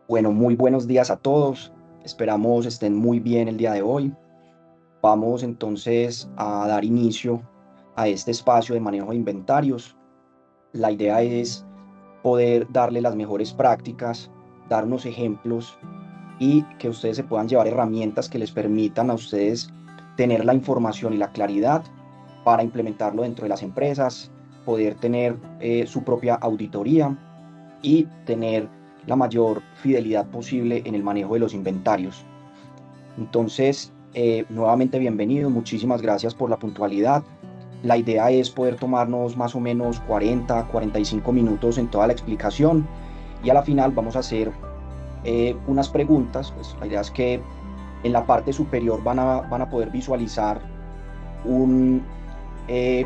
Bueno, muy buenos días a todos. Esperamos estén muy bien el día de hoy. Vamos entonces a dar inicio a este espacio de manejo de inventarios. La idea es poder darle las mejores prácticas, dar unos ejemplos y que ustedes se puedan llevar herramientas que les permitan a ustedes tener la información y la claridad para implementarlo dentro de las empresas, poder tener su propia auditoría y tener la mayor fidelidad posible en el manejo de los inventarios. Entonces, nuevamente bienvenido, muchísimas gracias por la puntualidad. La idea es poder tomarnos más o menos 40, 45 minutos en toda la explicación y a la final vamos a hacer unas preguntas. Pues la idea es que en la parte superior van a poder visualizar un, eh,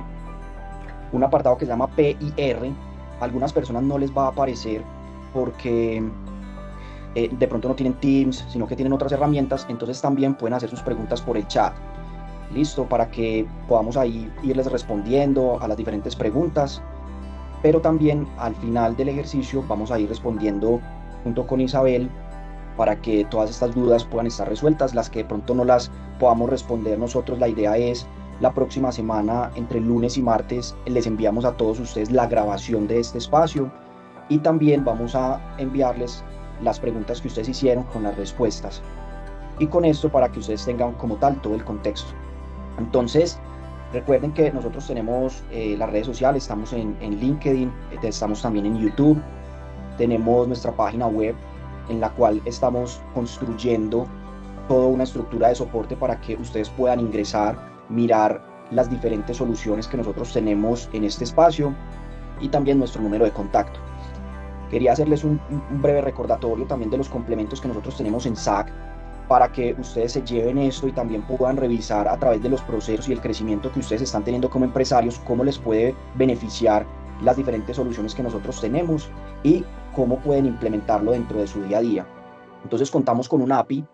un apartado que se llama P y R. A algunas personas no les va a aparecer porque de pronto no tienen Teams, sino que tienen otras herramientas, entonces también pueden hacer sus preguntas por el chat. Listo, para que podamos ahí irles respondiendo a las diferentes preguntas, pero también al final del ejercicio vamos a ir respondiendo junto con Isabel para que todas estas dudas puedan estar resueltas, las que de pronto no las podamos responder nosotros. La idea es la próxima semana, entre lunes y martes, les enviamos a todos ustedes la grabación de este espacio y también vamos a enviarles las preguntas que ustedes hicieron con las respuestas. Y con esto para que ustedes tengan como tal todo el contexto. Entonces, recuerden que nosotros tenemos las redes sociales, estamos en LinkedIn, estamos también en YouTube, tenemos nuestra página web en la cual estamos construyendo toda una estructura de soporte para que ustedes puedan ingresar, mirar las diferentes soluciones que nosotros tenemos en este espacio y también nuestro número de contacto. Quería hacerles un breve recordatorio también de los complementos que nosotros tenemos en SAC para que ustedes se lleven esto y también puedan revisar a través de los procesos y el crecimiento que ustedes están teniendo como empresarios, cómo les puede beneficiar las diferentes soluciones que nosotros tenemos y cómo pueden implementarlo dentro de su día a día. Entonces contamos con un API.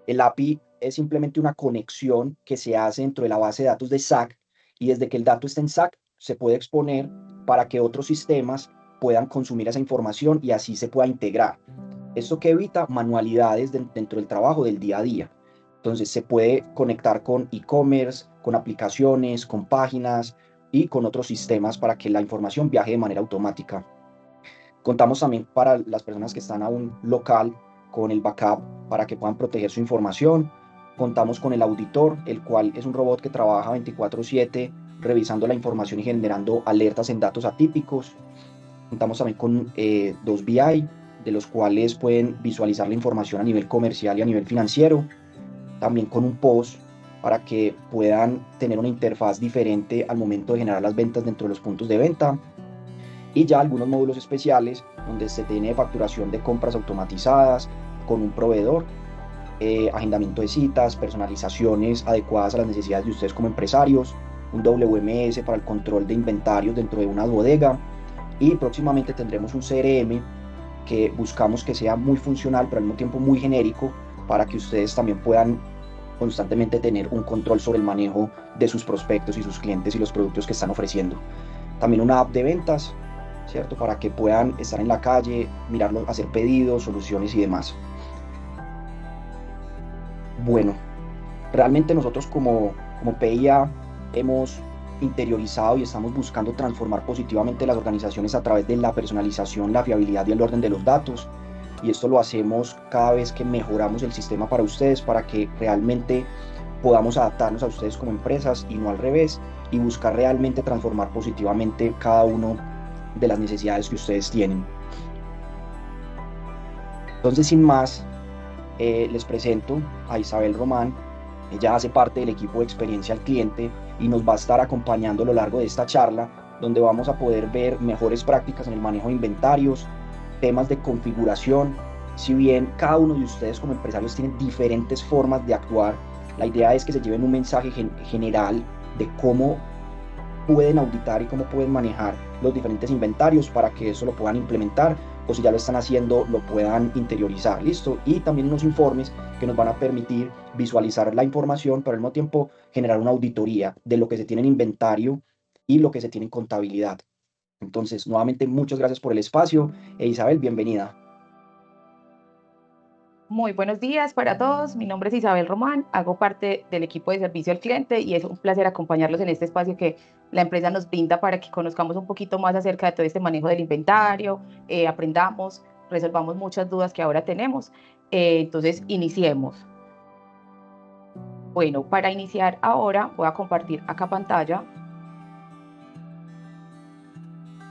El API es simplemente una conexión que se hace dentro de la base de datos de SAC y desde que el dato está en SAC se puede exponer para que otros sistemas puedan consumir esa información y así se pueda integrar. Esto que evita manualidades dentro del trabajo del día a día. Entonces se puede conectar con e-commerce, con aplicaciones, con páginas y con otros sistemas para que la información viaje de manera automática. Contamos también para las personas que están aún local con el backup para que puedan proteger su información. Contamos con el auditor, el cual es un robot que trabaja 24/7 revisando la información y generando alertas en datos atípicos. Contamos también con dos BI, de los cuales pueden visualizar la información a nivel comercial y a nivel financiero. También con un POS para que puedan tener una interfaz diferente al momento de generar las ventas dentro de los puntos de venta. Y ya algunos módulos especiales donde se tiene facturación de compras automatizadas con un proveedor, agendamiento de citas, personalizaciones adecuadas a las necesidades de ustedes como empresarios, un WMS para el control de inventarios dentro de una bodega y próximamente tendremos un CRM que buscamos que sea muy funcional pero al mismo tiempo muy genérico para que ustedes también puedan constantemente tener un control sobre el manejo de sus prospectos y sus clientes y los productos que están ofreciendo. También una app de ventas, ¿cierto? Para que puedan estar en la calle, mirarlo, hacer pedidos, soluciones y demás. Bueno, realmente nosotros como PIA hemos interiorizado y estamos buscando transformar positivamente las organizaciones a través de la personalización, la fiabilidad y el orden de los datos. Y esto lo hacemos cada vez que mejoramos el sistema para ustedes, para que realmente podamos adaptarnos a ustedes como empresas y no al revés, y buscar realmente transformar positivamente cada uno de las necesidades que ustedes tienen. Entonces, sin más, les presento a Isabel Román. Ella hace parte del equipo de experiencia al cliente y nos va a estar acompañando a lo largo de esta charla, donde vamos a poder ver mejores prácticas en el manejo de inventarios, temas de configuración. Si bien cada uno de ustedes como empresarios tienen diferentes formas de actuar, la idea es que se lleven un mensaje general de cómo pueden auditar y cómo pueden manejar los diferentes inventarios para que eso lo puedan implementar o si ya lo están haciendo lo puedan interiorizar, listo. Y también unos informes que nos van a permitir visualizar la información, pero al mismo tiempo generar una auditoría de lo que se tiene en inventario y lo que se tiene en contabilidad. Entonces, nuevamente, muchas gracias por el espacio. Isabel, bienvenida. Muy buenos días para todos. Mi nombre es Isabel Román, hago parte del equipo de servicio al cliente y es un placer acompañarlos en este espacio que la empresa nos brinda para que conozcamos un poquito más acerca de todo este manejo del inventario, aprendamos, resolvamos muchas dudas que ahora tenemos. Entonces, iniciemos. Bueno, para iniciar ahora voy a compartir acá pantalla.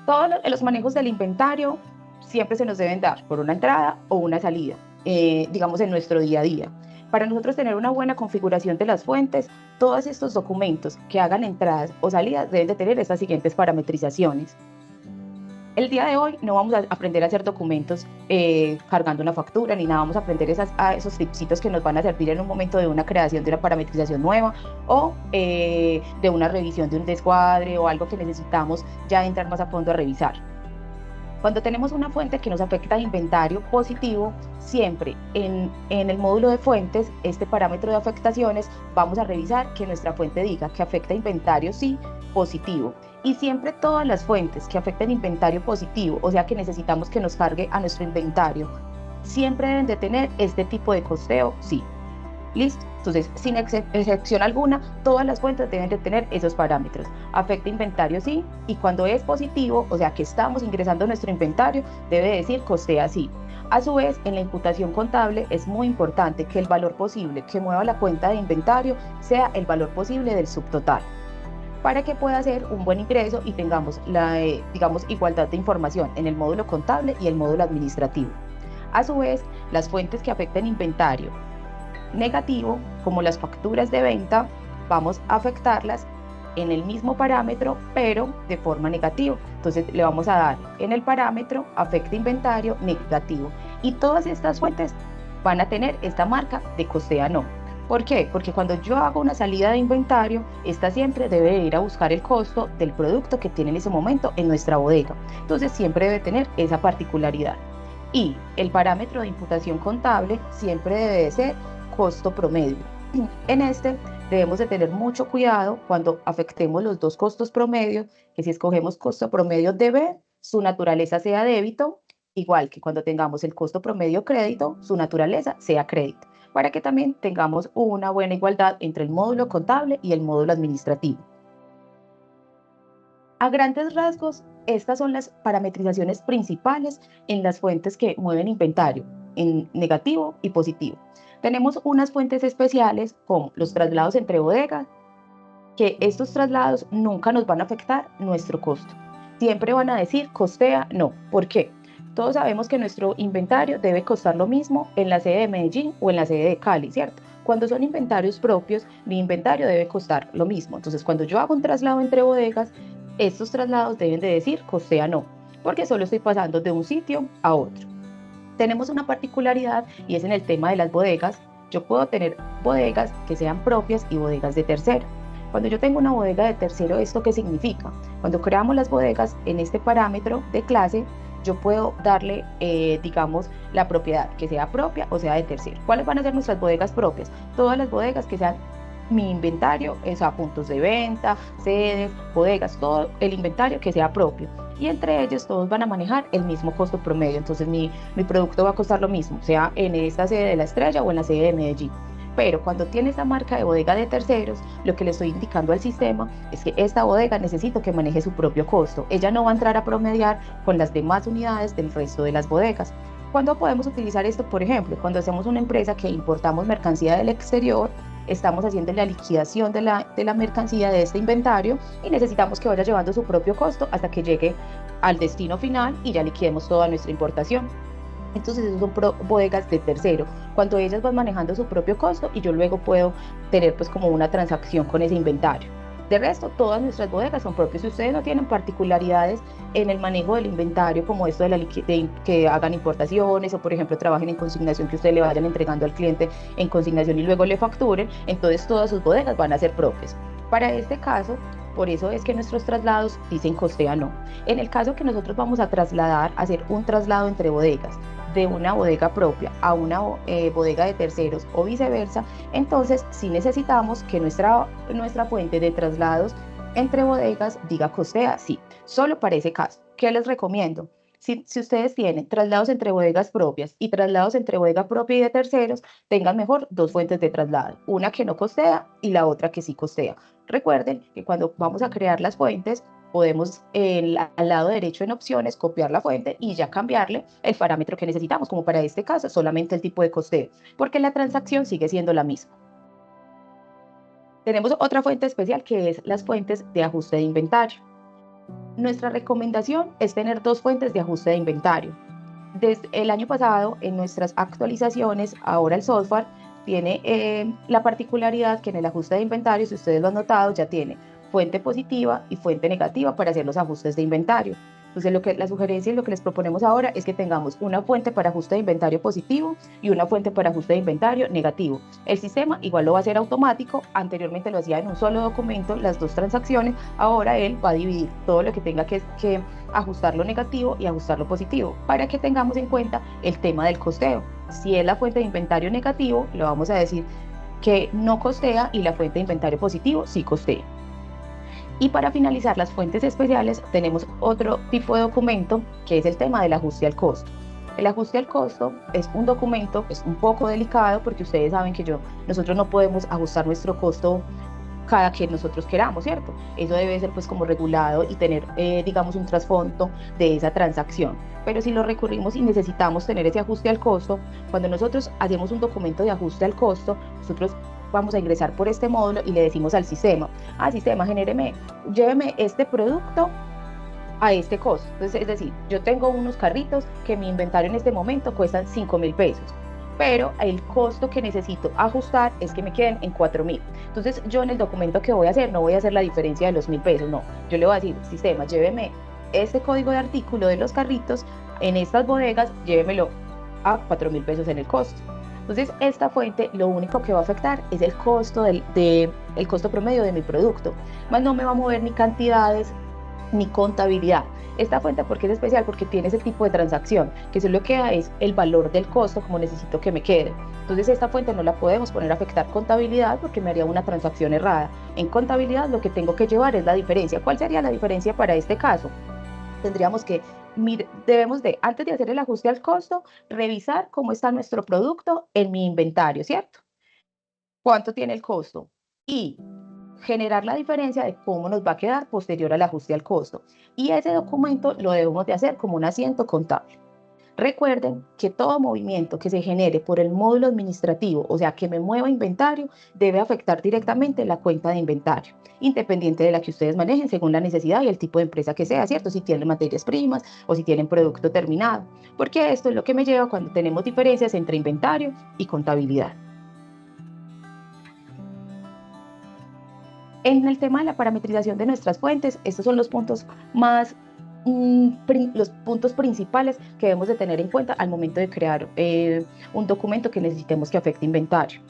Todos los manejos del inventario siempre se nos deben dar por una entrada o una salida, digamos en nuestro día a día. Para nosotros tener una buena configuración de las fuentes, todos estos documentos que hagan entradas o salidas deben de tener estas siguientes parametrizaciones. El día de hoy no vamos a aprender a hacer documentos cargando una factura ni nada, vamos a aprender esos tipsitos que nos van a servir en un momento de una creación de una parametrización nueva o de una revisión de un descuadre o algo que necesitamos ya entrar más a fondo a revisar. Cuando tenemos una fuente que nos afecta a inventario positivo, siempre en el módulo de fuentes, este parámetro de afectaciones, vamos a revisar que nuestra fuente diga que afecta a inventario sí, positivo. Y siempre todas las fuentes que afecten inventario positivo, o sea que necesitamos que nos cargue a nuestro inventario, siempre deben de tener este tipo de costeo sí. ¿Listo? Entonces, sin excepción alguna, todas las fuentes deben de tener esos parámetros. Afecta inventario sí, y cuando es positivo, o sea que estamos ingresando nuestro inventario, debe decir costea sí. A su vez, en la imputación contable es muy importante que el valor posible que mueva la cuenta de inventario sea el valor posible del subtotal, para que pueda ser un buen ingreso y tengamos digamos, igualdad de información en el módulo contable y el módulo administrativo. A su vez, las fuentes que afecten inventario negativo, como las facturas de venta, vamos a afectarlas en el mismo parámetro, pero de forma negativa. Entonces le vamos a dar en el parámetro afecta inventario negativo. Y todas estas fuentes van a tener esta marca de costea no. ¿Por qué? Porque cuando yo hago una salida de inventario, esta siempre debe ir a buscar el costo del producto que tiene en ese momento en nuestra bodega. Entonces siempre debe tener esa particularidad. Y el parámetro de imputación contable siempre debe de ser costo promedio. En este debemos de tener mucho cuidado cuando afectemos los dos costos promedios, que si escogemos costo promedio DB, su naturaleza sea débito, igual que cuando tengamos el costo promedio crédito, su naturaleza sea crédito, para que también tengamos una buena igualdad entre el módulo contable y el módulo administrativo. A grandes rasgos, estas son las parametrizaciones principales en las fuentes que mueven inventario, en negativo y positivo. Tenemos unas fuentes especiales como los traslados entre bodegas, que estos traslados nunca nos van a afectar nuestro costo. Siempre van a decir costea no. ¿Por qué? Todos sabemos que nuestro inventario debe costar lo mismo en la sede de Medellín o en la sede de Cali, ¿cierto? Cuando son inventarios propios, mi inventario debe costar lo mismo. Entonces, cuando yo hago un traslado entre bodegas, estos traslados deben de decir costea no, porque solo estoy pasando de un sitio a otro. Tenemos una particularidad y es en el tema de las bodegas. Yo puedo tener bodegas que sean propias y bodegas de tercero. Cuando yo tengo una bodega de tercero, ¿esto qué significa? Cuando creamos las bodegas en este parámetro de clase, yo puedo darle, digamos, la propiedad que sea propia o sea de tercero. ¿Cuáles van a ser nuestras bodegas propias? Todas las bodegas que sean mi inventario, o sea, puntos de venta, sedes, bodegas, todo el inventario que sea propio. Y entre ellos todos van a manejar el mismo costo promedio. Entonces mi producto va a costar lo mismo, sea en esta sede de La Estrella o en la sede de Medellín. Pero cuando tiene esa marca de bodega de terceros, lo que le estoy indicando al sistema es que esta bodega necesito que maneje su propio costo. Ella no va a entrar a promediar con las demás unidades del resto de las bodegas. ¿Cuándo podemos utilizar esto? Por ejemplo, cuando hacemos una empresa que importamos mercancía del exterior, estamos haciendo la liquidación de la mercancía de este inventario y necesitamos que vaya llevando su propio costo hasta que llegue al destino final y ya liquidemos toda nuestra importación. Entonces esos son bodegas de tercero, cuando ellas van manejando su propio costo y yo luego puedo tener pues como una transacción con ese inventario. De resto, todas nuestras bodegas son propias. Si ustedes no tienen particularidades en el manejo del inventario, como esto de que hagan importaciones o, por ejemplo, trabajen en consignación, que ustedes le vayan entregando al cliente en consignación y luego le facturen, entonces todas sus bodegas van a ser propias. Para este caso, por eso es que nuestros traslados dicen costea no. En el caso que nosotros vamos a trasladar, hacer un traslado entre bodegas, de una bodega propia a una bodega de terceros o viceversa, entonces sí necesitamos que nuestra fuente de traslados entre bodegas diga costea sí, solo para ese caso. ¿Qué les recomiendo? Si ustedes tienen traslados entre bodegas propias y traslados entre bodega propia y de terceros, tengan mejor dos fuentes de traslado, una que no costea y la otra que sí costea. Recuerden que cuando vamos a crear las fuentes, podemos al lado derecho en opciones copiar la fuente y ya cambiarle el parámetro que necesitamos, como para este caso solamente el tipo de costeo, porque la transacción sigue siendo la misma. Tenemos otra fuente especial que es las fuentes de ajuste de inventario. Nuestra recomendación es tener dos fuentes de ajuste de inventario. Desde el año pasado, en nuestras actualizaciones, ahora el software tiene la particularidad que en el ajuste de inventario, si ustedes lo han notado, ya tiene fuente positiva y fuente negativa para hacer los ajustes de inventario. Entonces, la sugerencia y lo que les proponemos ahora es que tengamos una fuente para ajuste de inventario positivo y una fuente para ajuste de inventario negativo. El sistema igual lo va a hacer automático. Anteriormente lo hacía en un solo documento, las dos transacciones. Ahora él va a dividir todo lo que tenga que ajustar lo negativo y ajustar lo positivo, para que tengamos en cuenta el tema del costeo. Si es la fuente de inventario negativo, le vamos a decir que no costea, y la fuente de inventario positivo sí costea. Y para finalizar las fuentes especiales, tenemos otro tipo de documento que es el tema del ajuste al costo. El ajuste al costo es un documento, es un poco delicado, porque ustedes saben que nosotros no podemos ajustar nuestro costo cada que nosotros queramos, ¿cierto? Eso debe ser pues como regulado y tener, digamos, un trasfondo de esa transacción. Pero si lo recurrimos y necesitamos tener ese ajuste al costo, cuando nosotros hacemos un documento de ajuste al costo, nosotros vamos a ingresar por este módulo y le decimos al sistema, sistema, lléveme este producto a este costo. Entonces, es decir, yo tengo unos carritos que mi inventario en este momento cuestan 5.000 pesos, pero el costo que necesito ajustar es que me queden en 4.000. Entonces, yo en el documento que voy a hacer, no voy a hacer la diferencia de los 1.000 pesos, no. Yo le voy a decir, sistema, lléveme este código de artículo de los carritos en estas bodegas, llévemelo a 4.000 pesos en el costo. Entonces, esta fuente lo único que va a afectar es el costo el costo promedio de mi producto, más no me va a mover ni cantidades ni contabilidad. Esta fuente, ¿por qué es especial? Porque tiene ese tipo de transacción, que solo queda es el valor del costo, como necesito que me quede. Entonces, esta fuente no la podemos poner a afectar contabilidad, porque me haría una transacción errada. En contabilidad lo que tengo que llevar es la diferencia. ¿Cuál sería la diferencia para este caso? Tendríamos que debemos antes de hacer el ajuste al costo, revisar cómo está nuestro producto en mi inventario, ¿cierto? ¿Cuánto tiene el costo? Y generar la diferencia de cómo nos va a quedar posterior al ajuste al costo. Y ese documento lo debemos de hacer como un asiento contable. Recuerden que todo movimiento que se genere por el módulo administrativo, o sea, que me mueva inventario, debe afectar directamente la cuenta de inventario, independiente de la que ustedes manejen según la necesidad y el tipo de empresa que sea, ¿cierto? Si tienen materias primas o si tienen producto terminado, porque esto es lo que me lleva cuando tenemos diferencias entre inventario y contabilidad. En el tema de la parametrización de nuestras fuentes, estos son los puntos los puntos principales que debemos de tener en cuenta al momento de crear un documento que necesitemos que afecte inventario.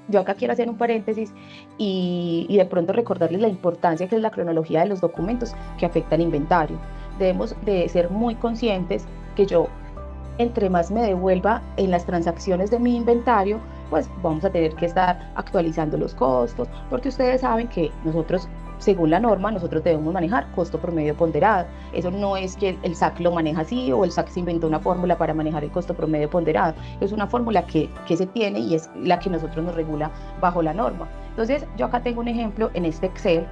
Yo acá quiero hacer un paréntesis y de pronto recordarles la importancia que es la cronología de los documentos que afectan inventario. Debemos de ser muy conscientes que yo, entre más me devuelva en las transacciones de mi inventario, pues vamos a tener que estar actualizando los costos, porque ustedes saben que nosotros, según la norma, nosotros debemos manejar costo promedio ponderado. Eso no es que el SAC lo maneja así o el SAC se inventó una fórmula para manejar el costo promedio ponderado. Es una fórmula que se tiene y es la que nosotros nos regula bajo la norma. Entonces, yo acá tengo un ejemplo en este Excel,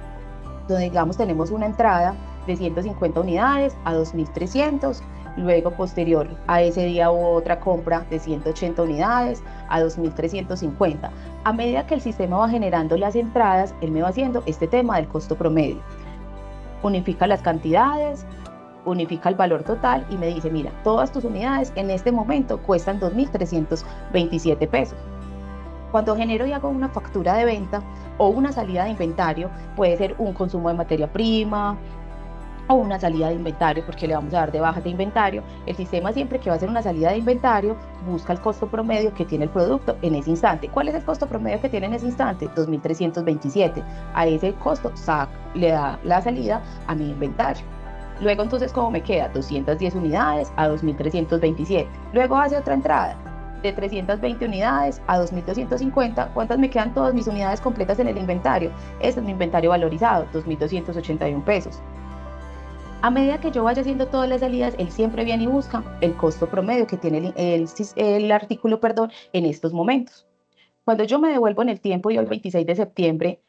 donde digamos tenemos una entrada de 150 unidades a 2.300, luego posterior a ese día hubo otra compra de 180 unidades a 2.350. A medida que el sistema va generando las entradas, él me va haciendo este tema del costo promedio. Unifica las cantidades, unifica el valor total y me dice, mira, todas tus unidades en este momento cuestan 2.327 pesos. Cuando genero y hago una factura de venta o una salida de inventario, puede ser un consumo de materia prima, o una salida de inventario, porque le vamos a dar de baja de inventario. El sistema, siempre que va a hacer una salida de inventario, busca el costo promedio que tiene el producto en ese instante. ¿Cuál es el costo promedio que tiene en ese instante? 2.327. A ese costo SAC le da la salida a mi inventario. Luego, entonces, ¿cómo me queda? 210 unidades a 2.327. Luego hace otra entrada de 320 unidades a 2.250. ¿Cuántas me quedan? Todas mis unidades completas en el inventario. Este es mi inventario valorizado, 2.281 pesos. A medida que yo vaya haciendo todas las salidas, él siempre viene y busca el costo promedio que tiene el artículo, perdón, en estos momentos. Cuando yo me devuelvo en el tiempo y el 26 de septiembre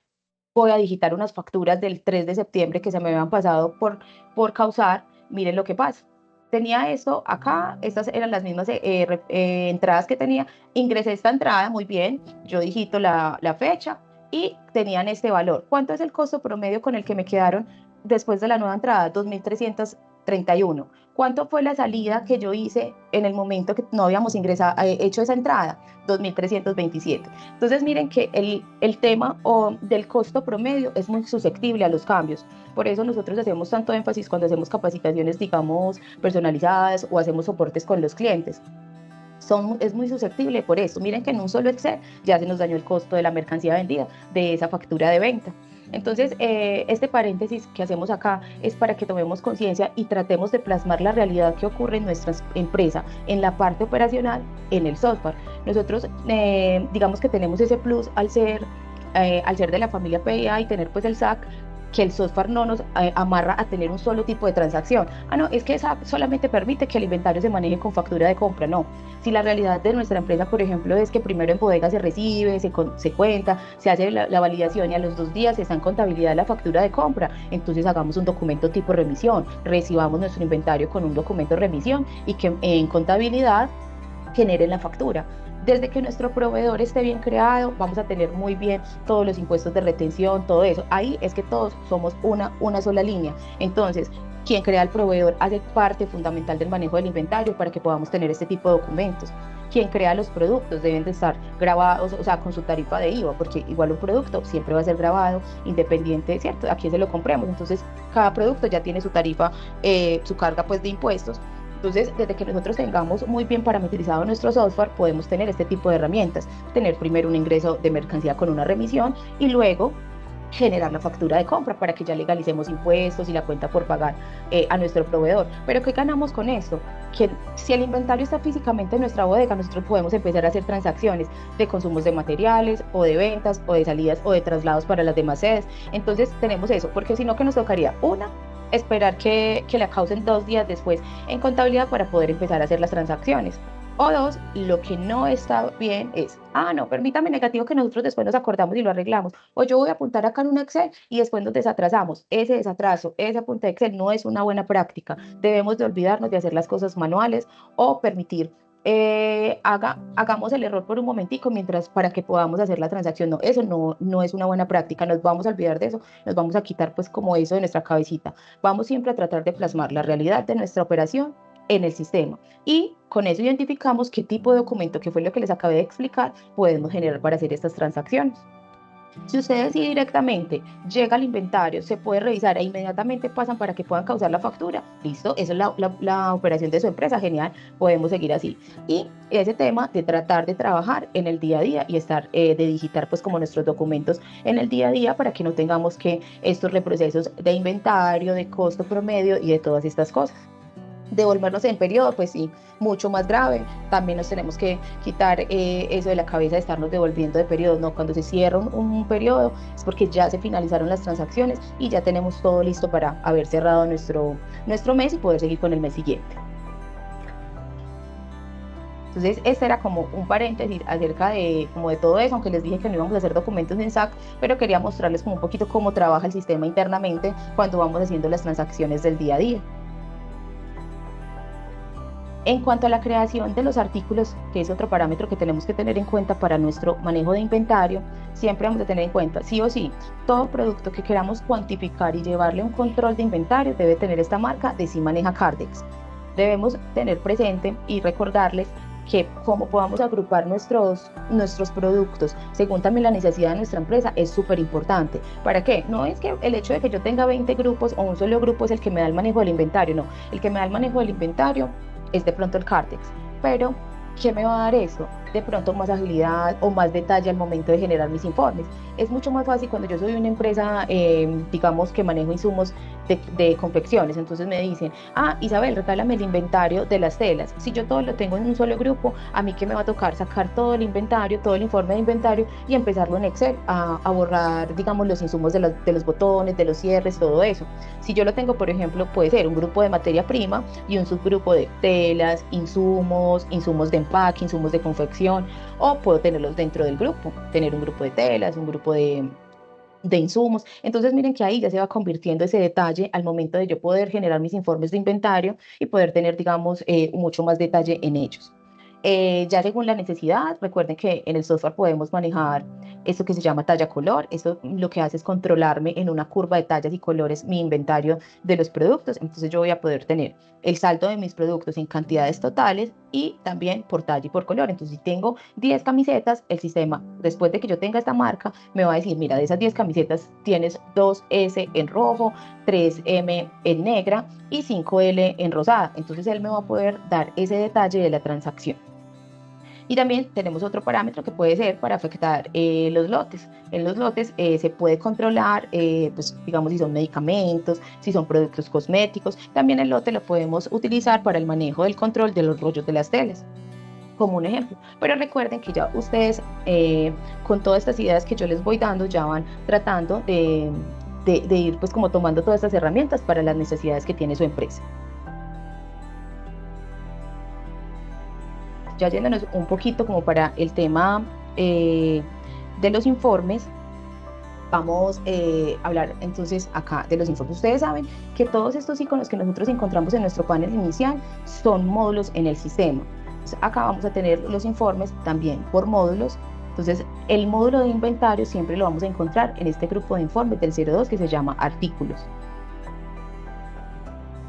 voy a digitar unas facturas del 3 de septiembre que se me habían pasado por causar, miren lo que pasa. Tenía esto acá, estas eran las mismas entradas que tenía, ingresé esta entrada, muy bien, yo digito la fecha y tenían este valor. ¿Cuánto es el costo promedio con el que me quedaron después de la nueva entrada? 2.331. ¿Cuánto fue la salida que yo hice en el momento que no habíamos ingresado, hecho esa entrada? 2.327. Entonces miren que el tema del costo promedio es muy susceptible a los cambios. Por eso nosotros hacemos tanto énfasis cuando hacemos capacitaciones, digamos, personalizadas o hacemos soportes con los clientes. Es muy susceptible por eso. Miren que en un solo Excel ya se nos dañó el costo de la mercancía vendida, de esa factura de venta. Entonces, este paréntesis que hacemos acá es para que tomemos conciencia y tratemos de plasmar la realidad que ocurre en nuestra empresa, en la parte operacional, en el software. Nosotros, digamos que tenemos ese plus al ser de la familia PIA y tener pues el SAC, que el software no nos amarra a tener un solo tipo de transacción. No, es que SAP solamente permite que el inventario se maneje con factura de compra. No, si la realidad de nuestra empresa, por ejemplo, es que primero en bodega se recibe, se cuenta, se hace la validación y a los 2 días está en contabilidad la factura de compra, entonces hagamos un documento tipo remisión, recibamos nuestro inventario con un documento de remisión y que en contabilidad generen la factura. Desde que nuestro proveedor esté bien creado, vamos a tener muy bien todos los impuestos de retención, todo eso. Ahí es que todos somos una sola línea. Entonces, quien crea el proveedor hace parte fundamental del manejo del inventario para que podamos tener este tipo de documentos. Quien crea los productos deben de estar grabados, o sea, con su tarifa de IVA, porque igual un producto siempre va a ser grabado, independiente, ¿cierto? A quién se lo compremos. Entonces, cada producto ya tiene su tarifa, su carga pues de impuestos. Entonces, desde que nosotros tengamos muy bien parametrizado nuestro software, podemos tener este tipo de herramientas. Tener primero un ingreso de mercancía con una remisión y luego generar la factura de compra para que ya legalicemos impuestos y la cuenta por pagar a nuestro proveedor. Pero ¿qué ganamos con esto? Que si el inventario está físicamente en nuestra bodega, nosotros podemos empezar a hacer transacciones de consumos de materiales o de ventas o de salidas o de traslados para las demás sedes. Entonces tenemos eso, porque si no, ¿qué nos tocaría? Esperar que la causen 2 días después en contabilidad para poder empezar a hacer las transacciones. O 2, lo que no está bien es, no, permítame negativo que nosotros después nos acordamos y lo arreglamos. O yo voy a apuntar acá en un Excel y después nos desatrasamos. Ese desatraso, ese apunte de Excel no es una buena práctica. Debemos de olvidarnos de hacer las cosas manuales o permitir hagamos el error por un momentico para que podamos hacer la transacción. No, eso no es una buena práctica, nos vamos a olvidar de eso, nos vamos a quitar pues como eso de nuestra cabecita. Vamos siempre a tratar de plasmar la realidad de nuestra operación en el sistema y con eso identificamos qué tipo de documento, que fue lo que les acabé de explicar, podemos generar para hacer estas transacciones. Si ustedes sí directamente llega al inventario, se puede revisar e inmediatamente pasan para que puedan causar la factura, listo, esa es la operación de su empresa, genial, podemos seguir así. Y ese tema de tratar de trabajar en el día a día y de digitar pues como nuestros documentos en el día a día para que no tengamos que estos reprocesos de inventario, de costo promedio y de todas estas cosas. Devolvernos en periodo, pues sí, mucho más grave. También nos tenemos que quitar eso de la cabeza de estarnos devolviendo de periodo. No, cuando se cierra un periodo es porque ya se finalizaron las transacciones y ya tenemos todo listo para haber cerrado nuestro mes y poder seguir con el mes siguiente. Entonces, este era como un paréntesis acerca de todo eso, aunque les dije que no íbamos a hacer documentos en SAC, pero quería mostrarles como un poquito cómo trabaja el sistema internamente cuando vamos haciendo las transacciones del día a día. En cuanto a la creación de los artículos, que es otro parámetro que tenemos que tener en cuenta para nuestro manejo de inventario, siempre vamos a tener en cuenta, sí o sí, todo producto que queramos cuantificar y llevarle un control de inventario debe tener esta marca de sí maneja Cardex. Debemos tener presente y recordarles que como podamos agrupar nuestros productos según también la necesidad de nuestra empresa es súper importante. ¿Para qué? No es que el hecho de que yo tenga 20 grupos o un solo grupo es el que me da el manejo del inventario, no. El que me da el manejo del inventario es de pronto el Cardex, pero ¿qué me va a dar eso? de pronto más agilidad o más detalle al momento de generar mis informes. Es mucho más fácil cuando yo soy una empresa, digamos, que manejo insumos de confecciones. Entonces me dicen, Isabel, regálame el inventario de las telas. Si yo todo lo tengo en un solo grupo, a mí que me va a tocar sacar todo el inventario, todo el informe de inventario y empezarlo en Excel a borrar, digamos, los insumos de los botones, de los cierres, todo eso. Si yo lo tengo, por ejemplo, puede ser un grupo de materia prima y un subgrupo de telas, insumos de empaque, insumos de confección, o puedo tenerlos dentro del grupo, tener un grupo de telas, un grupo de insumos. Entonces miren que ahí ya se va convirtiendo ese detalle al momento de yo poder generar mis informes de inventario y poder tener, digamos, mucho más detalle en ellos. Ya según la necesidad, recuerden que en el software podemos manejar esto que se llama talla color. Esto lo que hace es controlarme en una curva de tallas y colores mi inventario de los productos. Entonces yo voy a poder tener el saldo de mis productos en cantidades totales y también por talla y por color. Entonces si tengo 10 camisetas, el sistema, después de que yo tenga esta marca, me va a decir, mira, de esas 10 camisetas tienes 2S en rojo, 3M en negra y 5L en rosada. Entonces él me va a poder dar ese detalle de la transacción. Y también tenemos otro parámetro que puede ser para afectar los lotes. En los lotes se puede controlar, pues, digamos, si son medicamentos, si son productos cosméticos. También el lote lo podemos utilizar para el manejo del control de los rollos de las telas, como un ejemplo. Pero recuerden que ya ustedes, con todas estas ideas que yo les voy dando, ya van tratando de ir pues como tomando todas estas herramientas para las necesidades que tiene su empresa. Ya yéndonos un poquito como para el tema de los informes, vamos a hablar entonces acá de los informes. Ustedes saben que todos estos iconos que nosotros encontramos en nuestro panel inicial son módulos en el sistema. Entonces, acá vamos a tener los informes también por módulos. Entonces, el módulo de inventario siempre lo vamos a encontrar en este grupo de informes del 02 que se llama artículos.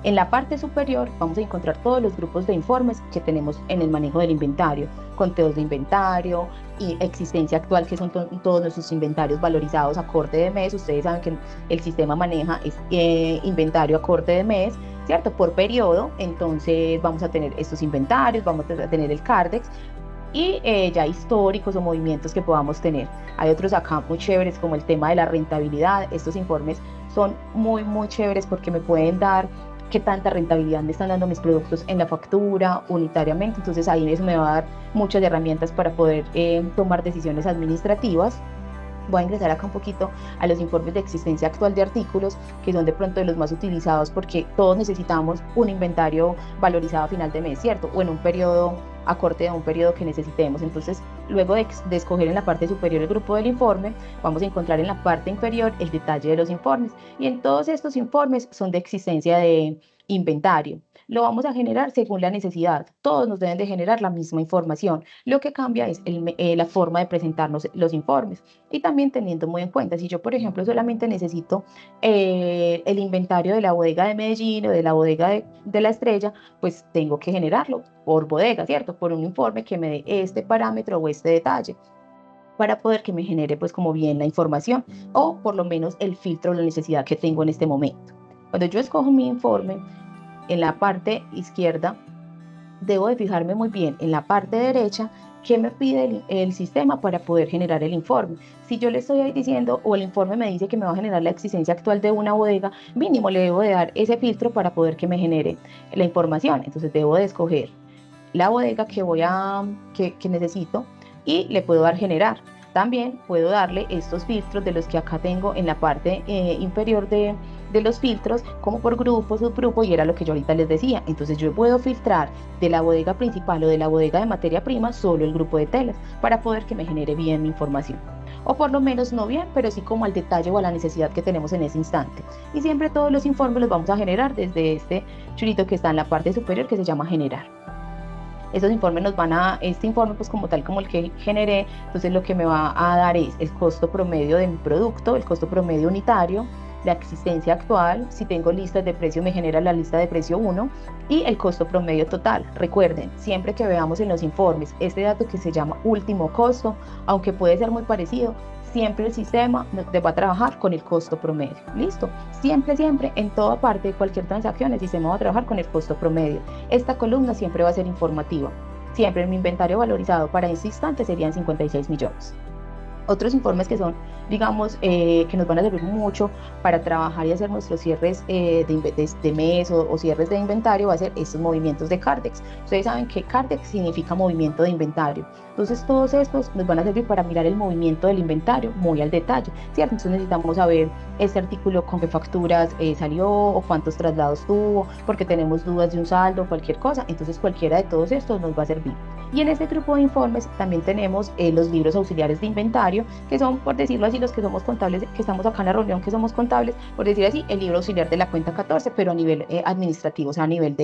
En la parte superior vamos a encontrar todos los grupos de informes que tenemos en el manejo del inventario, conteos de inventario y existencia actual, que son todos nuestros inventarios valorizados a corte de mes. Ustedes saben que el sistema maneja inventario a corte de mes, ¿cierto? Por periodo. Entonces vamos a tener estos inventarios, vamos a tener el Cardex y ya históricos o movimientos que podamos tener. Hay otros acá muy chéveres como el tema de la rentabilidad. Estos informes son muy, muy chéveres porque me pueden dar qué tanta rentabilidad me están dando mis productos en la factura unitariamente. Entonces ahí eso me va a dar muchas herramientas para poder tomar decisiones administrativas. Voy a ingresar acá un poquito a los informes de existencia actual de artículos, que son de pronto de los más utilizados porque todos necesitamos un inventario valorizado a final de mes, ¿cierto? O en un periodo, a corte de un periodo que necesitemos. Entonces, luego de escoger en la parte superior el grupo del informe, vamos a encontrar en la parte inferior el detalle de los informes. Y en todos estos informes son de existencia de inventario. Lo vamos a generar según la necesidad. Todos nos deben de generar la misma información. Lo que cambia es la forma de presentarnos los informes. Y también teniendo muy en cuenta, si yo, por ejemplo, solamente necesito el inventario de la bodega de Medellín o de la bodega de La Estrella, pues tengo que generarlo por bodega, ¿cierto? Por un informe que me dé este parámetro o este detalle, para poder que me genere pues como bien la información o por lo menos el filtro o la necesidad que tengo en este momento. Cuando yo escojo mi informe, en la parte izquierda, debo de fijarme muy bien en la parte derecha qué me pide el sistema para poder generar el informe. Si yo le estoy ahí diciendo o el informe me dice que me va a generar la existencia actual de una bodega, mínimo le debo de dar ese filtro para poder que me genere la información. Entonces debo de escoger la bodega que necesito y le puedo dar generar. También puedo darle estos filtros de los que acá tengo en la parte inferior de los filtros, como por grupo, subgrupo, y era lo que yo ahorita les decía. Entonces yo puedo filtrar de la bodega principal o de la bodega de materia prima solo el grupo de telas para poder que me genere bien mi información. O por lo menos no bien, pero sí como al detalle o a la necesidad que tenemos en ese instante. Y siempre todos los informes los vamos a generar desde este churito que está en la parte superior que se llama generar. Estos informes este informe pues como tal como el que generé, entonces lo que me va a dar es el costo promedio de mi producto, el costo promedio unitario, la existencia actual. Si tengo listas de precio, me genera la lista de precio 1 y el costo promedio total. Recuerden, siempre que veamos en los informes este dato que se llama último costo, aunque puede ser muy parecido, siempre el sistema va a trabajar con el costo promedio. ¿Listo? Siempre, siempre, en toda parte de cualquier transacción, el sistema va a trabajar con el costo promedio. Esta columna siempre va a ser informativa. siempre mi inventario valorizado para este instante serían 56 millones. Otros informes que son, digamos, que nos van a servir mucho para trabajar y hacer nuestros cierres de mes o cierres de inventario va a ser estos movimientos de Cardex. Ustedes saben que Cardex significa movimiento de inventario. Entonces, todos estos nos van a servir para mirar el movimiento del inventario muy al detalle, ¿cierto? Entonces, necesitamos saber este artículo con qué facturas salió o cuántos traslados tuvo, porque tenemos dudas de un saldo o cualquier cosa. Entonces, cualquiera de todos estos nos va a servir. Y en este grupo de informes también tenemos los libros auxiliares de inventario, que son, por decirlo así, los que somos contables, que estamos acá en la reunión, que somos contables, por decir así, el libro auxiliar de la cuenta 14, pero a nivel administrativo, o sea, a nivel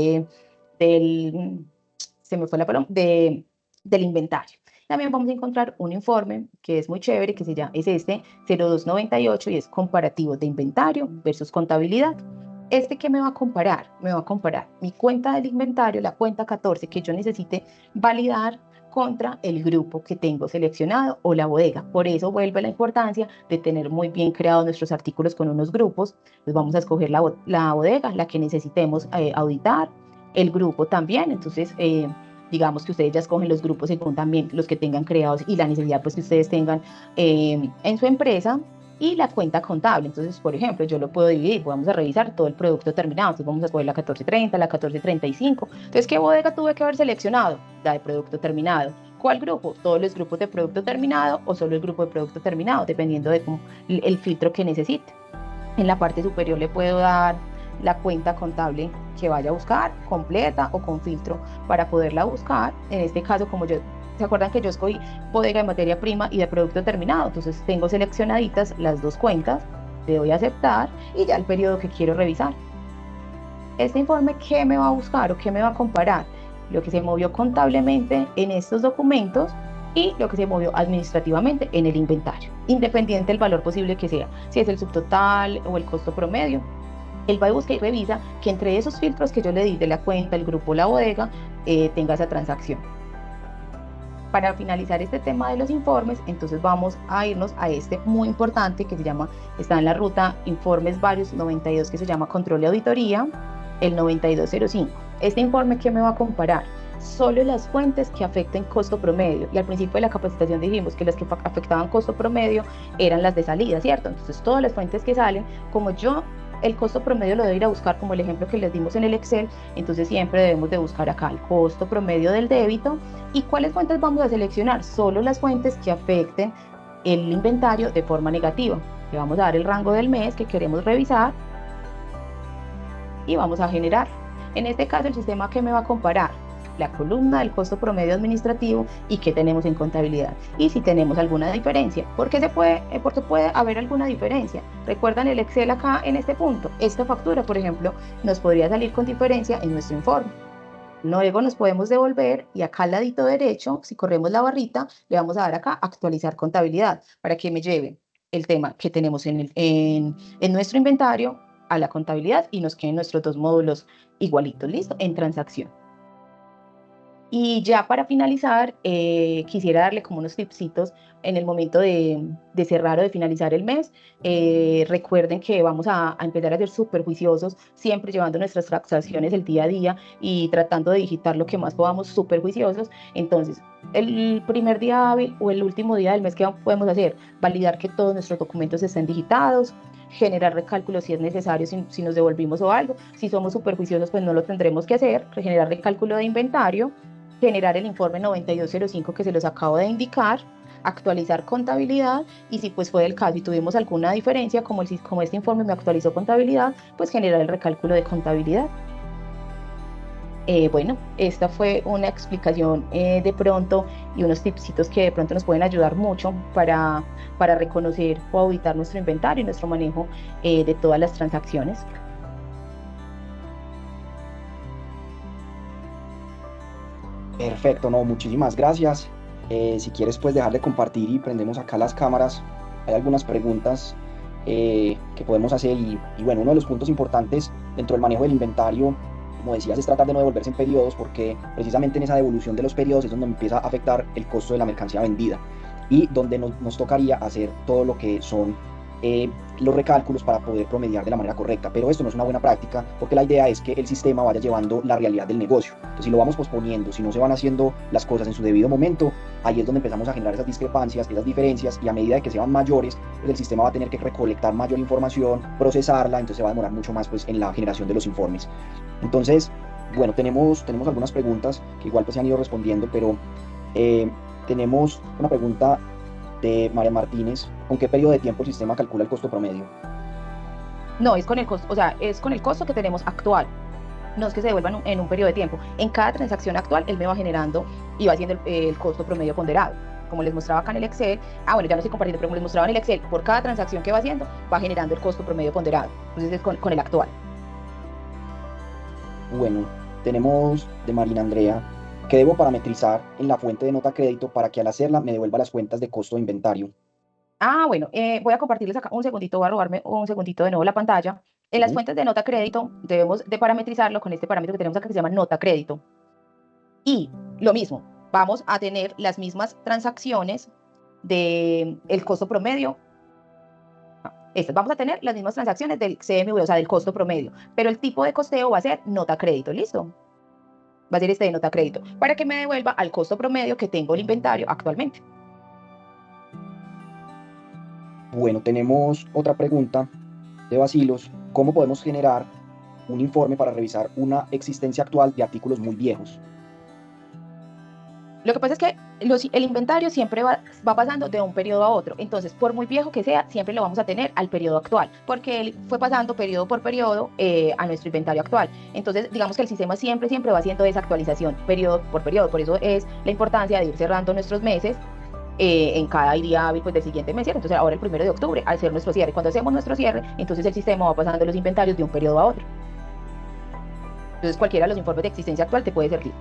se me fue la palabra, del inventario. También vamos a encontrar un informe que es muy chévere, que es este 0298 y es comparativo de inventario versus contabilidad. ¿Qué me va a comparar? Me va a comparar mi cuenta del inventario, la cuenta 14, que yo necesite validar contra el grupo que tengo seleccionado o la bodega. Por eso vuelve la importancia de tener muy bien creados nuestros artículos con unos grupos. Pues vamos a escoger la bodega, la que necesitemos auditar, el grupo también. Entonces, digamos que ustedes ya escogen los grupos según también los que tengan creados y la necesidad pues que ustedes tengan en su empresa. Y la cuenta contable, entonces, por ejemplo, yo lo puedo dividir, vamos a revisar todo el producto terminado, entonces vamos a escoger la 1430, la 1435, entonces, ¿qué bodega tuve que haber seleccionado? La de producto terminado. ¿Cuál grupo? Todos los grupos de producto terminado o solo el grupo de producto terminado, dependiendo de el filtro que necesite. En la parte superior le puedo dar la cuenta contable que vaya a buscar, completa o con filtro para poderla buscar. En este caso, ¿se acuerdan que yo escogí bodega de materia prima y de producto terminado? Entonces tengo seleccionaditas las dos cuentas, le doy a aceptar y ya el periodo que quiero revisar. Este informe, ¿qué me va a buscar o qué me va a comparar? Lo que se movió contablemente en estos documentos y lo que se movió administrativamente en el inventario, independiente del valor posible que sea, si es el subtotal o el costo promedio. Él va y busca y revisa que entre esos filtros que yo le di de la cuenta, el grupo, la bodega, tenga esa transacción. Para finalizar este tema de los informes, entonces vamos a irnos a este muy importante que está en la ruta Informes Varios 92, que se llama Control y Auditoría, el 9205. Este informe, ¿qué me va a comparar? Solo las fuentes que afecten costo promedio. Y al principio de la capacitación dijimos que las que afectaban costo promedio eran las de salida, ¿cierto? Entonces todas las fuentes que salen, como el costo promedio lo debo ir a buscar como el ejemplo que les dimos en el Excel, entonces siempre debemos de buscar acá el costo promedio del débito. ¿Y cuáles fuentes vamos a seleccionar? Solo las fuentes que afecten el inventario de forma negativa. Le vamos a dar el rango del mes que queremos revisar y vamos a generar. En este caso, el sistema que me va a comparar la columna del costo promedio administrativo y qué tenemos en contabilidad y si tenemos alguna diferencia. Porque puede haber alguna diferencia. Recuerdan el Excel acá en este punto. Esta factura, por ejemplo, nos podría salir con diferencia en nuestro informe. Luego nos podemos devolver y acá al ladito derecho, si corremos la barrita, le vamos a dar acá actualizar contabilidad para que me lleve el tema que tenemos en nuestro inventario a la contabilidad y nos queden nuestros dos módulos igualitos, ¿listo? En transacción. Y ya para finalizar, quisiera darle como unos tipsitos en el momento de cerrar o de finalizar el mes. Recuerden que vamos a empezar a ser súper juiciosos, siempre llevando nuestras transacciones el día a día y tratando de digitar lo que más podamos, súper juiciosos. Entonces, el primer día hábil o el último día del mes, ¿qué podemos hacer? Validar que todos nuestros documentos estén digitados, generar recálculos si es necesario, si nos devolvimos o algo. Si somos súper juiciosos, pues no lo tendremos que hacer. Generar recálculo de inventario, generar el informe 9205 que se los acabo de indicar, actualizar contabilidad y si pues fue el caso y tuvimos alguna diferencia, como este informe me actualizó contabilidad, pues generar el recálculo de contabilidad. Bueno, esta fue una explicación de pronto y unos tipsitos que de pronto nos pueden ayudar mucho para reconocer o auditar nuestro inventario y nuestro manejo de todas las transacciones. Perfecto, no, muchísimas gracias. Si quieres, pues dejar de compartir y prendemos acá las cámaras. Hay algunas preguntas que podemos hacer y bueno, uno de los puntos importantes dentro del manejo del inventario, como decías, es tratar de no devolverse en periodos, porque precisamente en esa devolución de los periodos es donde empieza a afectar el costo de la mercancía vendida y donde nos tocaría hacer todo lo que son los recálculos para poder promediar de la manera correcta, pero esto no es una buena práctica porque la idea es que el sistema vaya llevando la realidad del negocio. Entonces, si lo vamos posponiendo, si no se van haciendo las cosas en su debido momento, ahí es donde empezamos a generar esas discrepancias, esas diferencias, y a medida de que sean mayores, pues el sistema va a tener que recolectar mayor información, procesarla, entonces se va a demorar mucho más pues, en la generación de los informes. Entonces, bueno, tenemos algunas preguntas que igual pues se han ido respondiendo, pero tenemos una pregunta de María Martínez: ¿con qué periodo de tiempo el sistema calcula el costo promedio? No, es con el costo, o sea, es con el costo que tenemos actual. No es que se devuelvan en un periodo de tiempo. En cada transacción actual, él me va generando y va haciendo el costo promedio ponderado. Como les mostraba acá en el Excel, bueno, ya no estoy compartiendo, pero como les mostraba en el Excel, por cada transacción que va haciendo, va generando el costo promedio ponderado. Entonces es con el actual. Bueno, tenemos de Marina Andrea: ¿qué debo parametrizar en la fuente de nota crédito para que al hacerla me devuelva las cuentas de costo de inventario? Bueno, voy a compartirles acá un segundito, voy a robarme un segundito de nuevo la pantalla. En las fuentes de nota crédito debemos de parametrizarlo con este parámetro que tenemos acá que se llama nota crédito. Y lo mismo, vamos a tener las mismas transacciones del costo promedio. Vamos a tener las mismas transacciones del CMV, o sea, del costo promedio, pero el tipo de costeo va a ser nota crédito, ¿listo? Va a ser este de nota crédito, para que me devuelva al costo promedio que tengo el inventario actualmente. Bueno, tenemos otra pregunta de Basilos: ¿cómo podemos generar un informe para revisar una existencia actual de artículos muy viejos? Lo que pasa es que el inventario siempre va pasando de un periodo a otro. Entonces, por muy viejo que sea, siempre lo vamos a tener al periodo actual, porque él fue pasando periodo por periodo a nuestro inventario actual. Entonces, digamos que el sistema siempre va haciendo esa actualización periodo por periodo. Por eso es la importancia de ir cerrando nuestros meses en cada día hábil pues, del siguiente mes, ¿cierto? Entonces, ahora el 1 de octubre, al ser nuestro cierre. Cuando hacemos nuestro cierre, entonces el sistema va pasando los inventarios de un periodo a otro. Entonces, cualquiera de los informes de existencia actual te puede servir.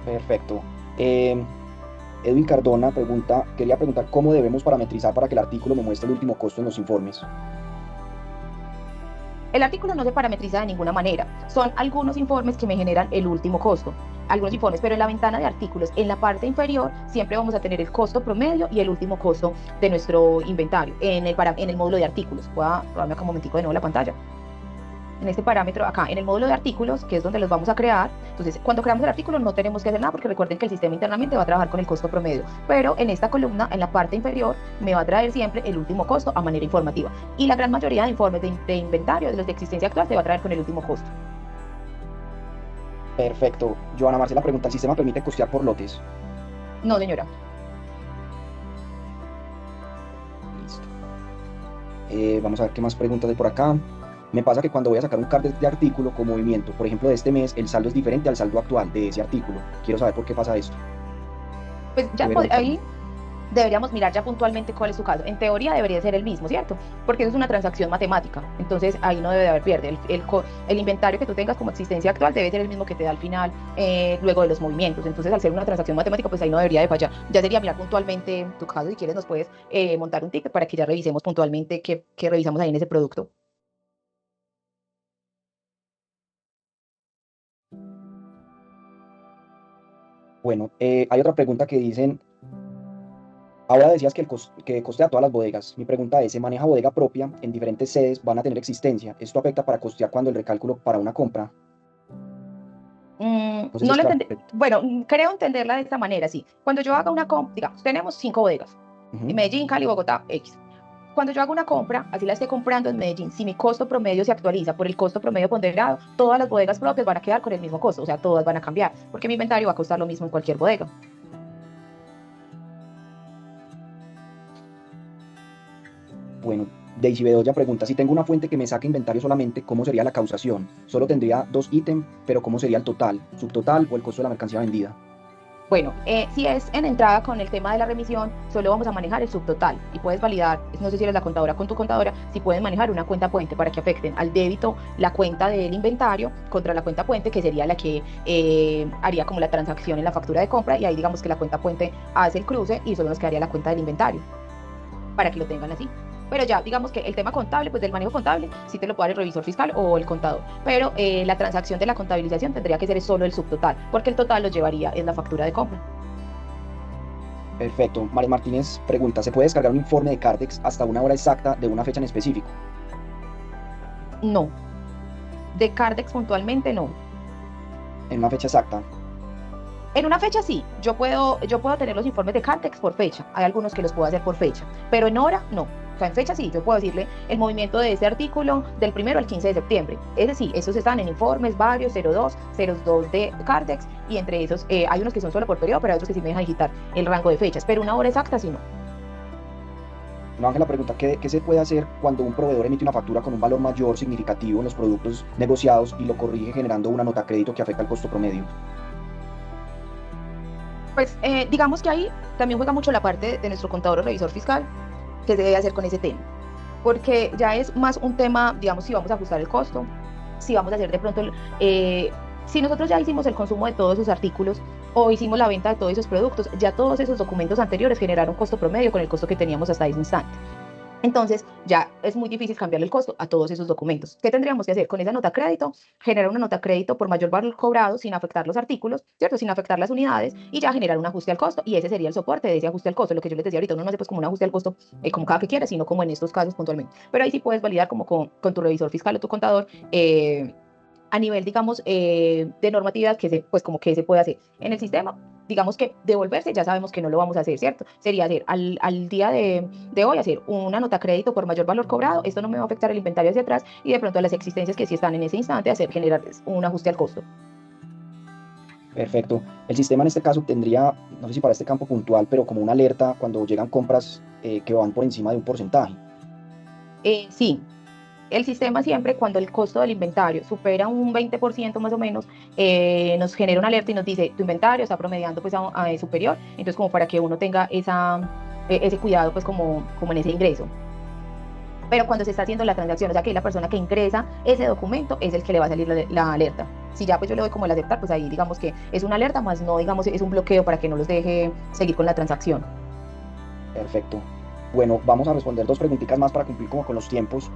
Perfecto. Edwin Cardona quería preguntar: ¿cómo debemos parametrizar para que el artículo me muestre el último costo en los informes? El artículo no se parametriza de ninguna manera. Son algunos informes que me generan el último costo. Algunos informes, pero en la ventana de artículos, en la parte inferior, siempre vamos a tener el costo promedio y el último costo de nuestro inventario en el módulo de artículos. Voy a probarme acá un momentico de nuevo la pantalla. En este parámetro acá, en el módulo de artículos, que es donde los vamos a crear. Entonces, cuando creamos el artículo no tenemos que hacer nada porque recuerden que el sistema internamente va a trabajar con el costo promedio. Pero en esta columna, en la parte inferior, me va a traer siempre el último costo a manera informativa. Y la gran mayoría de informes de inventario, de los de existencia actual, se va a traer con el último costo. Perfecto. Joana Marcela pregunta: ¿el sistema permite costear por lotes? No, señora. Listo. Vamos a ver qué más preguntas hay por acá. Me pasa que cuando voy a sacar un CAR de artículo con movimiento, por ejemplo de este mes, el saldo es diferente al saldo actual de ese artículo. Quiero saber por qué pasa esto. Pues ya ahí deberíamos mirar ya puntualmente cuál es su caso. En teoría debería ser el mismo, ¿cierto? Porque eso es una transacción matemática. Entonces ahí no debe de haber pierde. El inventario que tú tengas como existencia actual debe ser el mismo que te da al final, luego de los movimientos. Entonces, al ser una transacción matemática, pues ahí no debería de fallar. Ya sería mirar puntualmente tu caso. Si quieres, nos puedes montar un ticket para que ya revisemos puntualmente qué revisamos ahí en ese producto. Bueno, hay otra pregunta que dicen: ahora decías que costea todas las bodegas. Mi pregunta es: ¿se maneja bodega propia? ¿En diferentes sedes van a tener existencia? ¿Esto afecta para costear cuando el recálculo para una compra? No sé si bueno, creo entenderla de esta manera, sí. Cuando yo haga una compra, digamos, tenemos 5 bodegas, en Medellín, Cali, Bogotá, X. Cuando yo hago una compra, así la esté comprando en Medellín, si mi costo promedio se actualiza por el costo promedio ponderado, todas las bodegas propias van a quedar con el mismo costo, o sea, todas van a cambiar, porque mi inventario va a costar lo mismo en cualquier bodega. Bueno, Daisy Bedoya pregunta: si tengo una fuente que me saca inventario solamente, ¿cómo sería la causación? Solo tendría 2 ítems, pero ¿cómo sería el total, subtotal o el costo de la mercancía vendida? Bueno, si es en entrada con el tema de la remisión, solo vamos a manejar el subtotal y puedes validar, no sé si eres la contadora con tu contadora, si pueden manejar una cuenta puente para que afecten al débito la cuenta del inventario contra la cuenta puente, que sería la que haría como la transacción en la factura de compra, y ahí digamos que la cuenta puente hace el cruce y solo nos quedaría la cuenta del inventario, para que lo tengan así. Pero ya, digamos que el tema contable, pues del manejo contable, sí te lo puede dar el revisor fiscal o el contador. Pero la transacción de la contabilización tendría que ser solo el subtotal, porque el total lo llevaría en la factura de compra. Perfecto. María Martínez pregunta, ¿se puede descargar un informe de Cardex hasta una hora exacta de una fecha en específico? No, de Cardex puntualmente no. En una fecha exacta. En una fecha sí, yo puedo tener los informes de Cartex por fecha. Hay algunos que los puedo hacer por fecha, pero en hora no. O sea, en fecha sí, yo puedo decirle el movimiento de ese artículo del 1 al 15 de septiembre. Es decir, esos están en informes varios, 02, 02 de Cartex, y entre esos hay unos que son solo por periodo, pero hay otros que sí me dejan digitar el rango de fechas. Pero una hora exacta sí no. No, Ángela pregunta, ¿qué se puede hacer cuando un proveedor emite una factura con un valor mayor significativo en los productos negociados y lo corrige generando una nota crédito que afecta al costo promedio? Pues digamos que ahí también juega mucho la parte de nuestro contador o revisor fiscal, que se debe hacer con ese tema, porque ya es más un tema, digamos, si vamos a ajustar el costo, si vamos a hacer de pronto, si nosotros ya hicimos el consumo de todos esos artículos o hicimos la venta de todos esos productos, ya todos esos documentos anteriores generaron costo promedio con el costo que teníamos hasta ese instante. Entonces, ya es muy difícil cambiarle el costo a todos esos documentos. ¿Qué tendríamos que hacer con esa nota crédito? Generar una nota crédito por mayor valor cobrado sin afectar los artículos, ¿cierto? Sin afectar las unidades y ya generar un ajuste al costo. Y ese sería el soporte de ese ajuste al costo. Lo que yo les decía ahorita, uno no hace pues como un ajuste al costo como cada que quiera, sino como en estos casos puntualmente. Pero ahí sí puedes validar como con tu revisor fiscal o tu contador. A nivel, digamos, de normatividad, pues como que se puede hacer en el sistema. Digamos que devolverse, ya sabemos que no lo vamos a hacer, ¿cierto? Sería hacer al día de hoy, hacer una nota crédito por mayor valor cobrado. Esto no me va a afectar el inventario hacia atrás y de pronto a las existencias que sí están en ese instante, generar un ajuste al costo. Perfecto. El sistema en este caso tendría, no sé si para este campo puntual, pero como una alerta cuando llegan compras que van por encima de un porcentaje. Sí, el sistema siempre, cuando el costo del inventario supera un 20% más o menos, nos genera una alerta y nos dice, tu inventario está promediando pues a superior, entonces como para que uno tenga ese cuidado pues como en ese ingreso. Pero cuando se está haciendo la transacción, o sea que la persona que ingresa ese documento es el que le va a salir la alerta. Si ya pues yo le doy como el aceptar, pues ahí digamos que es una alerta, más no digamos es un bloqueo para que no los deje seguir con la transacción. Perfecto. Bueno, vamos a responder dos preguntitas más para cumplir como con los tiempos.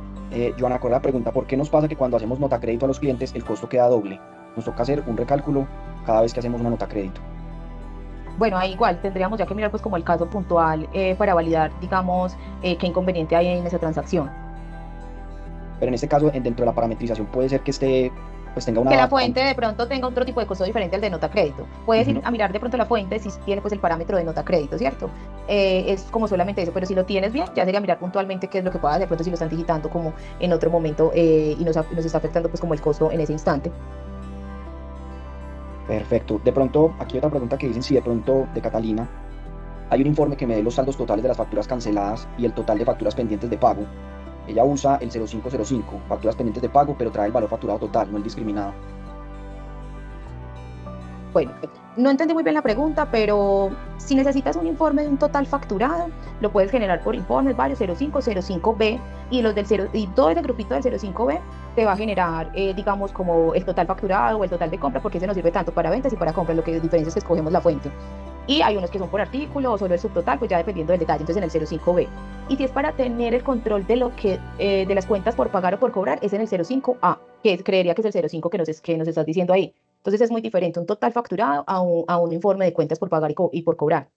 Joana Correa pregunta, ¿por qué nos pasa que cuando hacemos nota crédito a los clientes el costo queda doble? Nos toca hacer un recálculo cada vez que hacemos una nota crédito. Bueno, ahí igual tendríamos ya que mirar pues como el caso puntual para validar, digamos, qué inconveniente hay en esa transacción. Pero en este caso, dentro de la parametrización puede ser que pues tenga Que la una... fuente de pronto tenga otro tipo de costo diferente al de nota crédito. Puedes ir Ujú. a mirar de pronto la fuente si tiene pues el parámetro de nota crédito, ¿cierto? Es como solamente eso, pero si lo tienes bien, ya sería mirar puntualmente qué es lo que pueda hacer, de pronto si lo están digitando como en otro momento y nos está afectando pues como el costo en ese instante. Perfecto. De pronto, aquí hay otra pregunta que dicen si de pronto de Catalina hay un informe que me dé los saldos totales de las facturas canceladas y el total de facturas pendientes de pago. Ella usa el 0505, facturas pendientes de pago, pero trae el valor facturado total, no el discriminado. Bueno, no entendí muy bien la pregunta, pero si necesitas un informe de un total facturado, lo puedes generar por informes varios 05, 05B y los del 0, y todo ese grupito del 05B te va a generar, digamos, como el total facturado o el total de compra, porque ese nos sirve tanto para ventas y para compras, lo que diferencia es que escogemos la fuente. Y hay unos que son por artículo o solo el subtotal, pues ya dependiendo del detalle, entonces en el 05B. Y si es para tener el control de lo que de las cuentas por pagar o por cobrar, es en el 05A, creería que es el 05 que nos estás diciendo ahí. Entonces es muy diferente un total facturado a un informe de cuentas por pagar y por cobrar.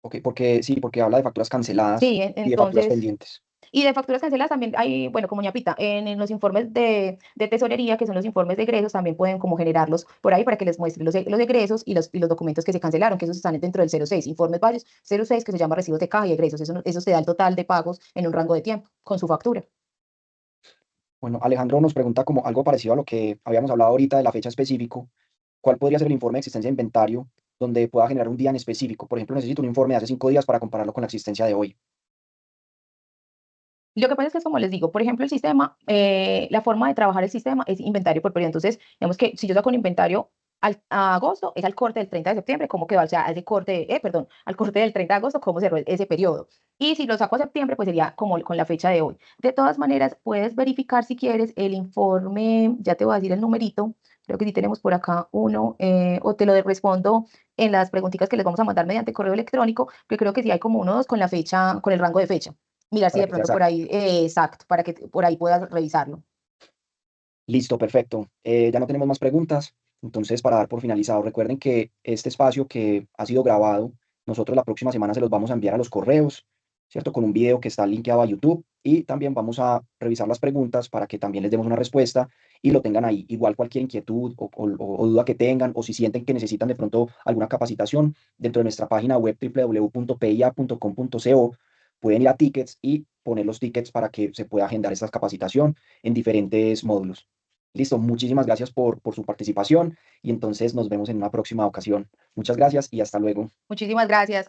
Ok, porque sí, porque habla de facturas canceladas Sí, y de facturas entonces, pendientes. y de facturas canceladas también hay, bueno, como ñapita, en los informes de tesorería, que son los informes de egresos, también pueden como generarlos por ahí para que les muestre los egresos y los documentos que se cancelaron, que esos están dentro del 06, informes varios, 06 que se llama recibos de caja y egresos, eso te da el total de pagos en un rango de tiempo con su factura. Bueno, Alejandro nos pregunta como algo parecido a lo que habíamos hablado ahorita de la fecha específico. ¿Cuál podría ser el informe de existencia de inventario donde pueda generar un día en específico? Por ejemplo, necesito un informe de hace 5 días para compararlo con la existencia de hoy. Lo que pasa es que, como les digo, por ejemplo, el sistema, la forma de trabajar el sistema es inventario por periodo. Entonces, digamos que si yo saco un inventario a agosto, es al corte del 30 de septiembre, cómo quedó, o sea, ese corte, perdón, al corte del 30 de agosto, cómo cerró ese periodo. Y si lo saco a septiembre, pues sería como con la fecha de hoy. De todas maneras, puedes verificar si quieres el informe, ya te voy a decir el numerito, creo que sí tenemos por acá uno, o te lo respondo en las preguntitas que les vamos a mandar mediante correo electrónico, que creo que sí hay como uno o dos con la fecha, con el rango de fecha. Mirar si Para de que sea pronto por exacto. ahí, exacto, para que por ahí puedas revisarlo. Listo, perfecto. Ya no tenemos más preguntas. Entonces, para dar por finalizado, recuerden que este espacio que ha sido grabado Nosotros la próxima semana se los vamos a enviar a los correos, ¿cierto? Con un video que está linkeado a YouTube y también vamos a revisar las preguntas para que también les demos una respuesta y lo tengan ahí. Igual cualquier inquietud o duda que tengan o si sienten que necesitan de pronto alguna capacitación dentro de nuestra página web www.pia.com.co pueden ir a tickets y poner los tickets para que se pueda agendar esta capacitación en diferentes módulos. Listo, muchísimas gracias por su participación y entonces nos vemos en una próxima ocasión. Muchas gracias y hasta luego. Muchísimas gracias.